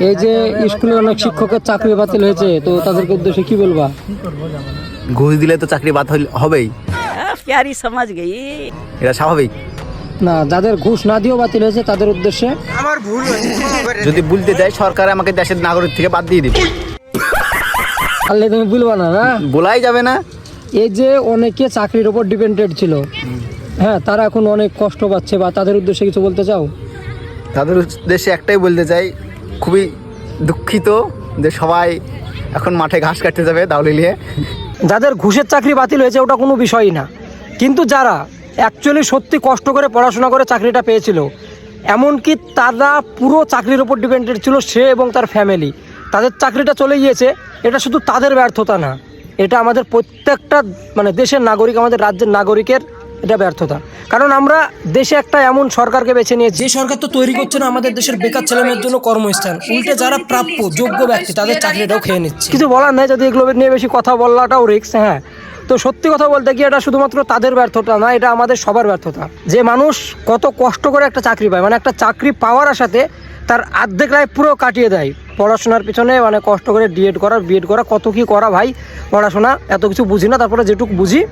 এই যে স্কুলে অনেক শিক্ষকের চাকরি বাতিল হয়েছে, তো তাদেরকে উদ্দেশ্যে কি বলবা? ঘুষ দিলে তো চাকরি বাতিল হবেই, प्यारी समझ गई। এটা স্বাভাবিক। না, যাদের ঘুষ না দিয়েও বাতিল হয়েছে তাদের উদ্দেশ্যে যদি বলতে যাই সরকার আমাকে দেশের নাগরিক থেকে বাদ দিয়ে দিবে, তাহলে তুমি বলবা না? না, বলাই যাবে না। এই যে অনেকে চাকরির উপর ডিপেন্ডেন্ট ছিল, হ্যাঁ, তারা এখন অনেক কষ্ট পাচ্ছে, বা তাদের উদ্দেশ্যে কিছু বলতে চাও? তাদের উদ্দেশ্যে একটাই বলতে চাই, খুবই দুঃখিত যে সবাই এখন মাঠে ঘাস কাটতে যাবে দাউলি নিয়ে। যাদের ঘুষের চাকরি বাতিল হয়েছে ওটা কোনো বিষয়ই না, কিন্তু যারা অ্যাকচুয়ালি সত্যি কষ্ট করে পড়াশোনা করে চাকরিটা পেয়েছিল, এমনকি তারা পুরো চাকরির উপর ডিপেন্ডেন্ট ছিল, সে এবং তার ফ্যামিলি, তাদের চাকরিটা চলে গিয়েছে, এটা শুধু তাদের ব্যর্থতা না, এটা আমাদের প্রত্যেকটা মানে দেশের নাগরিক, আমাদের রাজ্যের নাগরিকের এটা ব্যর্থতা। কারণ আমরা দেশে একটা এমন সরকারকে বেছে নিয়েছি, যে সরকার তো তৈরি করছে না আমাদের দেশের বেকার ছেলেমেয়ের জন্য কর্মস্থান, উল্টে যারা প্রাপ্য যোগ্য ব্যক্তি তাদের চাকরিটাও খেয়ে নিচ্ছে। কিছু বলার নাই, যদি এগুলো নিয়ে বেশি কথা বলাটাও রিস্ক। হ্যাঁ, তো সত্যি কথা বলতে কি, এটা শুধুমাত্র তাদের ব্যর্থতা না, এটা আমাদের সবার ব্যর্থতা। যে মানুষ কত কষ্ট করে একটা চাকরি পায়, মানে একটা চাকরি পাওয়ার আশাতে তার অর্ধেক রায় পুরো কাটিয়ে দেয় পড়াশোনার পিছনে, মানে কষ্ট করে বিএড করা কত কি করা ভাই, পড়াশোনা এত কিছু বুঝি না, তারপরে যেটুকু বুঝি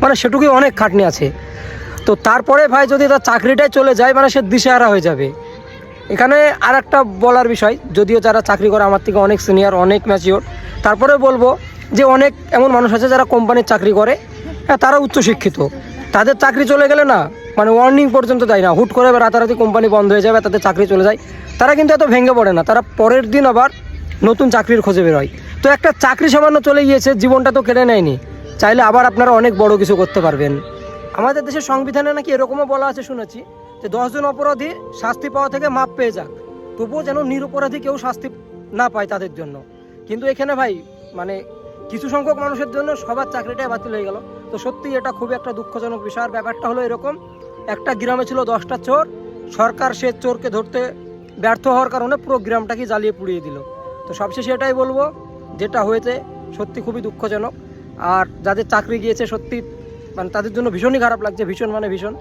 মানে সেটুকুই অনেক খাটনি আছে। তো তারপরে ভাই যদি তার চাকরিটাই চলে যায়, মানে সে দিশেহারা হয়ে যাবে। এখানে আর একটা বলার বিষয়, যদিও যারা চাকরি করে আমার থেকে অনেক সিনিয়র, অনেক ম্যাচিওর, তারপরে বলবো যে অনেক এমন মানুষ আছে যারা কোম্পানির চাকরি করে, হ্যাঁ, তারা উচ্চশিক্ষিত, তাদের চাকরি চলে গেলে না মানে ওয়ার্নিং পর্যন্ত দেয় না, হুট করে রাতারাতি কোম্পানি বন্ধ হয়ে যাবে, তাদের চাকরি চলে যায়, তারা কিন্তু এত ভেঙে পড়ে না, তারা পরের দিন আবার নতুন চাকরির খোঁজে বেরোয়। তো একটা চাকরি সামান্য চলে গিয়েছে, জীবনটা তো কেড়ে নেয়নি, চাইলে আবার আপনারা অনেক বড় কিছু করতে পারবেন। আমাদের দেশের সংবিধানে নাকি এরকমও বলা আছে শুনেছি, যে 10 জন অপরাধী শাস্তি পাওয়া থেকে মাপ পেয়ে যাক, তবুও যেন নিরপরাধী কেউ শাস্তি না পায় তাদের জন্য। কিন্তু এখানে ভাই মানে কিছু সংখ্যক মানুষের জন্য সবার চাকরিটাই বাতিল হয়ে গেল। তো সত্যি এটা খুবই একটা দুঃখজনক বিষয়। আর ব্যাপারটা হলো এরকম, একটা গ্রামে ছিল 10টা চোর, সরকার সে চোরকে ধরতে ব্যর্থ হওয়ার কারণে পুরো গ্রামটাকে জ্বালিয়ে পুড়িয়ে দিল। তো সবশেষে এটাই বলবো, যেটা হয়েছে সত্যি খুবই দুঃখজনক। আর যাদের চাকরি গিয়েছে সত্যি মানে তাদের জন্য ভীষণই খারাপ লাগছে, ভীষণ মানে ভীষণ।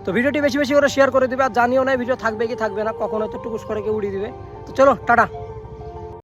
তো ভিডিওটি বেশি বেশি করে শেয়ার করে দিবে, আর জানিও না ভিডিও থাকবে কি থাকবে না, কখনো তো টুকুস করে কেউ উড়িয়ে দিবে। তো চলো টাটা।